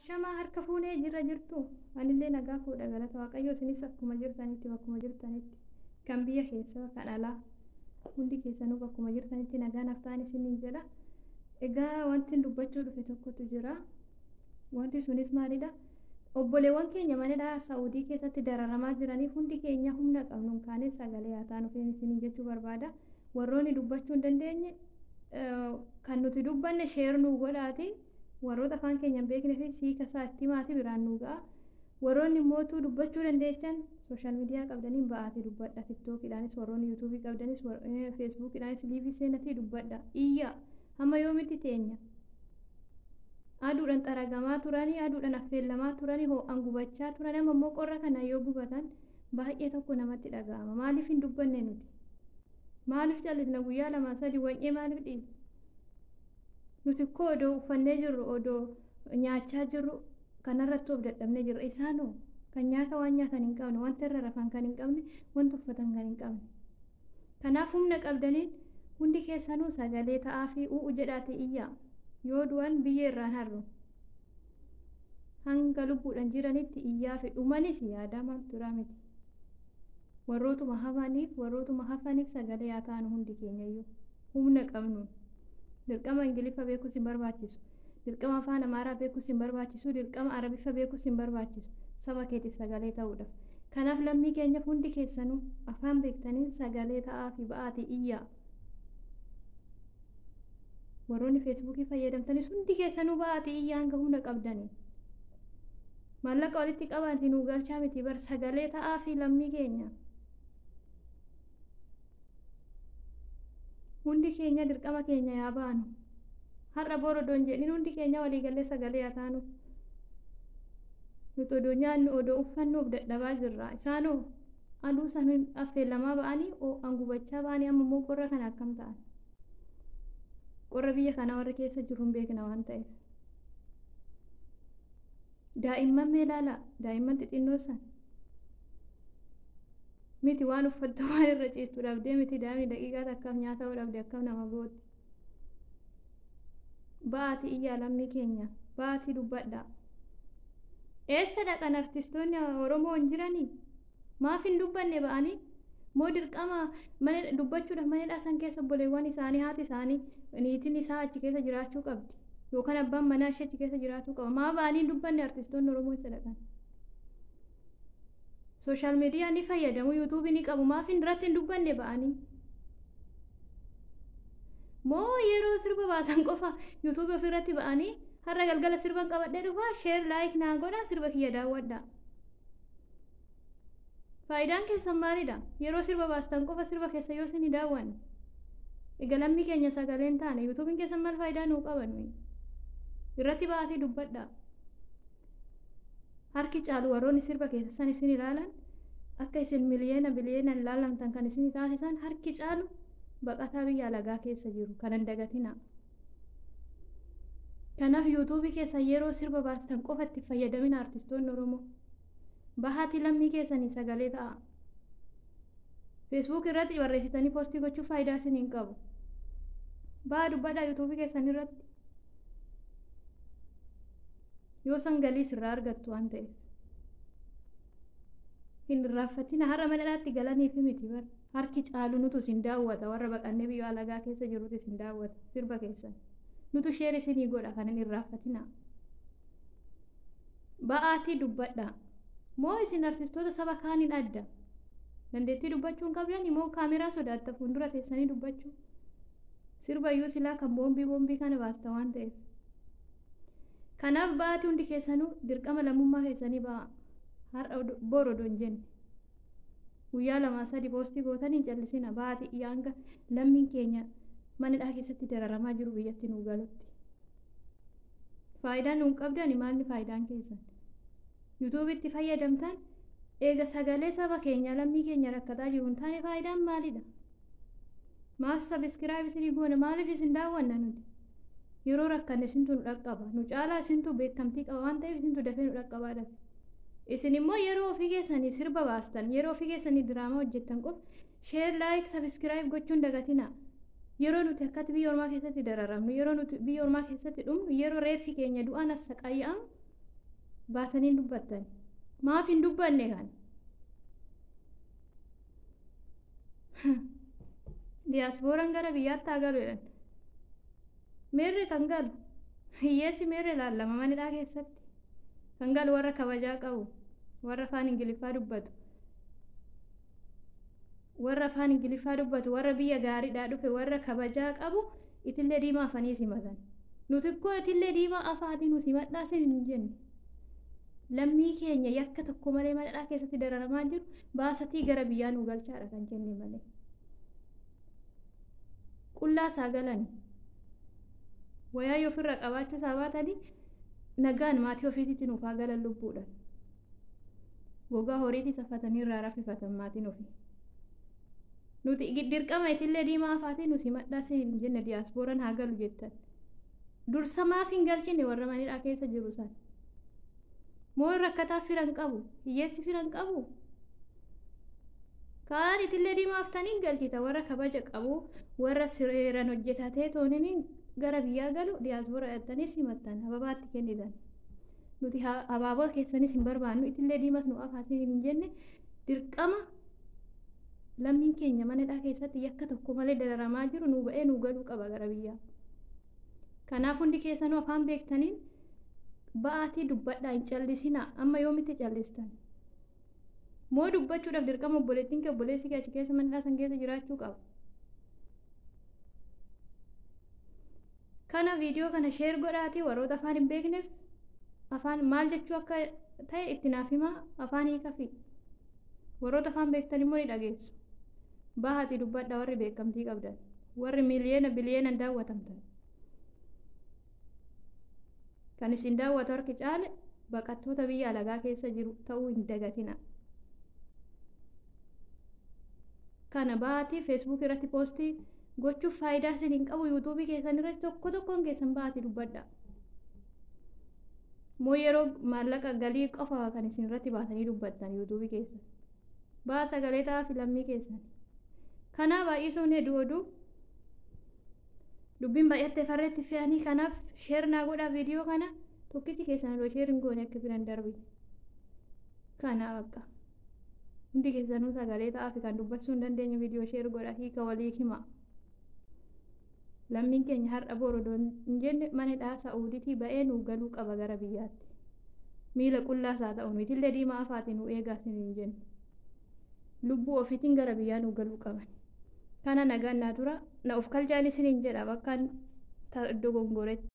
Shama harka fuunee jirra jirtu anillee nagaa fuudha galata waaqayyo isinis akkuma jirtanitti kan biyya keessa kan alaa hundi keessanuu akkuma jirtanitti nagaan haftaan isiniin jedha. Egaa wanti dubbachuu dhufe tokkotu jira. Wanti sunis maalidha? Obboleewwan keenya manadhaa Saawudii keessatti dararamaa jiraniif hundi keenya humna qabnuun kaanee sagalee haa taanu isiniin jechuu barbaada. Warroonni dubbachuu hin dandeenye kan nuti dubbanne sheer nuu godhaati. Warroota afaan keenya hin beekne fi siika isaatti maatii biraan nuu ga'a. Warroonni mootuu dubbachuu dandeechan sooshaal miidiyaa qabdaniin ba'aatii dubbadha. Tiktookiidhaanis warroonni yuutuubii qabdanis feesbuukiidhaanis liivii seenatii dubbadha. Iyya hamma yoomitti teenya? Aduudhaan xaragamaa turanii aduudhaan affeellamaa turanii ho'aan gubachaa turanii amma immoo qorra kana yoo gubatan baay'ee tokko namatti dhaga'ama. Maaliif hin dubbanne nuti? Maaliif jallisna guyyaa lama sadii wan'ee maaliif dhiisa? Nuti akkoo odoo uffannee jirru odoo nyaachaa jirru kanarratti of dadhabnee jirra. Isaanoo kan nyaata waan nyaatan hin qabne wanta irra rafan kan hin qabne wanta uffatan kan hin qabne. Kanaaf humna qabdaniin hundi keessanuu sagalee ta'aa fi u'u jedhaate iyyaa yoo du'an biyya irraan harru. Hanga lubbuudhaan jiranitti iyyaa fi dhumanis yaadamaa turaa miti. Warrootuma hafaniif sagalee haa taanu hundi keenyayyuu humna qabnuun. Dirqama Ingiliffa beekuus hin barbaachisu. Dirqama afaan Amaaraa beekuus hin barbaachisu. Dirqama Arabiffa beekuus hin barbaachisu. Saba keetiif sagalee ta'uudhaaf. Kanaaf lammii keenyaaf hundi keessanuu afaan beektanii sagalee ta'aa fi ba'aatii iyyaa. Warroonni feesbuukii fayyadamtanis hundi keessanuu ba'aatii iyyaa hanga humna qabdanii. Maallaqa walitti qabaantii nuu galchaa miti bar sagalee ta'aa fi lammii keenya. Hundi keenya dirqama keenya yaa baanu. Har'a borodoon jedhin hundi keenya waliigallee sagalee haa taanu. Nuti odoo nyaannu odoo uffannuuf dadhabaa jirra. Isaanoo aduu san affeellamaa ba'anii ho'aan gubachaa ba'anii amma immoo qorra kana akkam ta'an. Qorra biyya kana warra keessa jiru hin beekna waan ta'eef. Daa'imman mee ilaala daa'imman xixinnoo san. Miti waan uffattu waan irra ciistu dhabdee miti daa'imni daqiiqaa takkaaf nyaata dhabde akkam nama gooti. Ba'aatii iyyaa lammii keenya ba'aatii dubbadha. Eessa dhaqan artistoonni Oromoo hin jiranii? Maaf hin dubbanne ba'anii? Moo dirqama mana dubbachuudhaaf manadhaa san keessa obboleewwan isaanii haati isaanii niitiin isaa achi keessa jiraachuu qabdi. Yookaan abbaan manaa ishee achi keessa jiraachuu qaba. Maa ba'anii hin dubbanne artistoonni Oromoo eessa dhaqan? Sooshaal miidiyaa ni fayyadamu, yuutuubii ni qabu. Maaf irratti hin dubbanne ba'anii? Moo yeroo sirba baasan qofa yuutuubii ofirratti ba'anii har'a galgala sirban qabadhee dhufaa sheer laayik naa godhaa sirba kiyya daawwadhaa. Faayidaan keessan maalidha? Yeroo sirba baastan qofa sirba keessa yoo isin daawwanne. Egaa lammii keenya sagaleen taane yuutuubiin keessan maal faayidaa nuu qaban? Irratti ba'aatii dubbadhaa. Harki caalu warroonni sirba keessa san isin ilaalan akka isin miliyeena biliyeena ilaalamtan kan isin taasisan harki caalu baqataa biyya alagaa keessa jiru kan hin dagatina. Kanaaf yuutuubii keessa yeroo sirba baastan qofa itti fayyadamina artistoonni Oromoo. Bahaatii lammii keessanii sagalee ta'a. Feesbuuk irratti barreessitanii poostii gochuuf faayidaa isin hin qabu. Bahaa dubbadhaa yuutuubii keessan irratti. Yoo san galii sirraa argattu waan ta'eef. Hin irraanfatina har'a manadhaatti galaniif miti bar. Harki caalu nutu isin daawwata warra baqannee biyya alagaa keessa jirutu isin daawwata sirba keessan. Nutu sheer isinii godha kan hin irraanfatina. Ba'aatii dubbadhaa. Moo isin artistoota saba kaaniin adda? Dandeettii dubbachuu hin qabdan moo kaameraa sodaatta fuuldura teessanii dubbachuu? Sirba iyyuu silaa kan boombii kana baasta waan ta'eef. Kanaaf ba'aatii hundi keessanuu dirqama lammummaa keessanii ba'a. Har'a borodoon hin jenne. Guyyaa lama sadii poostii gootanii hin callisina ba'aatii iyyaa hanga lammiin keenya manadhaa keessatti dararamaa jiru biyyatti nuu galutti. Faayidaan nuun qabdan maalni faayidaan keessan? Yuutuubiitti fayyadamtan eega sagalee saba keenya lammii keenya rakkataa jiru hin taane faayidaan maalidha? Maaf sabiskiraayib isinii goone maaliif isin daawwanna nuti? Yeroo rakkanne isintu nu dhaqqaba. Nu caalaa isintu beekamtii qaba waan ta'eef isintu dafee nu dhaqqabaa dhabe. Isin immoo yeroo ofii keessanii sirba baastan, yeroo ofii keessanii diraamaa hojjettan qofa sheer laayik sabiskiraayib gochuun dagatina. Yeroo nuti akkatti biyya ormaa keessatti dararamnu, yeroo nuti biyya ormaa keessatti dhumnu, yeroo reeffi keenya du'aan as saqayya'amu baatanii dubbattan maaf hin dubbanne kan diyaaspooraan gara biyyaatti haa galu jedhan meerre kan galu hiyyeessi meerre laallama manidhaa keessatti kan galu warra kabajaa qabu warra afaan ingiliffaa dubbatu warra biyya gaariidhaa dhufe warra kabajaa qabu itillee diimaa afanii simatan nuti koo itillee diimaa afaatii nu simadhaa sin hin jenne lammii keenya yakka tokko malee manadhaa keessatti dararamaa jiru baasatii gara biyyaa nu galchaadha kan jenne malee qullaa isaa galani wayaa yoo ofirra qabaachuu isaa baatanii nagaan maatii ofiititti nuuf haa galan lubbuudhaan gogaa horiitii safatanii irraa rafifatan maatiin ofii nuti dirqama itillee diimaa afaatii nu simadhaa sin hin jenne diyaaspooraan haa galu jettan dursa maaf hin galchine warra manidhaa keessa jiru san moo rakkataa firan qabu hiyyeessi firan qabu kaan itillee diimaa aftanii galchita warra kabaja qabu warra seeraan hojjetatee tooniin gara biyyaa galu diyaaspoora dhattanii simattan ababaatti kennitan nuti abaaboo keessanis hin barbaannu itillee diimas nu afaatii hin jenne dirqama lammiin keenya manadhaa keessatti yakka tokko malee dararamaa jiru nu ba'ee nu galuu qaba gara biyyaa kanaaf hundi keessanuu afaan beektaniin ba'aatii dubbadhaa hin callisinaa amma yoomitti callistan moo dubbachuudhaaf dirqama obboleettiin kee obboleessi kee achi keessa manadhaa san keessa jiraachuu qaba kana viidiyoo kana sheer godhaatii warroota afaan hin beekneef afaan maal jechuu akka ta'e itti naaf himaa afaan hiikafi warroota afaan beektan immoo ni dhageessu bahaatii dubbadhaa warri beekamtii qabdan warri miliyoona biliyeenan daawwatamtan kan isin daawwatu harki caale baqattoota biyya alagaa keessa jiru ta'uu hin dagatina kana bahaatii feesbuuk irratti poostii gochuuf faayidaa isin hin qabu yuutuubii keessan irratti tokkoon keessan bahaatii dubbadhaa moo yeroo maallaqa galii qofa kan isin irratti baasanii dubbattan yuutuubii keessan baa sagalee ta'aa filammii keessan kanaa baay'isuun hedduu oduu dubbiin baay'attee farreetti fe'anii kanaaf sheer naa godhaa viidiyoo kana tokkichi keessan odoo sheer hin goone akka filan darbi kanaa bakka hundi keessanuu sagalee ta'aa fi kan dubbachuu hin dandeenye viidiyoo sheer godhaa hiika walii hima lammiin keenya har'a borodoo hin jenne manadhaa sa'uuditii ba'ee nu galuu qaba gara biyyaatti miila qullaas haa ta'u nutillee diimaa afaatiin nu eegaa sin hin jenne lubbuu ofiitiin gara biyyaa nu galuu qaban kana nagaan naa tura na of kalchaan isin hin jedha bakkaan iddoo gongoretti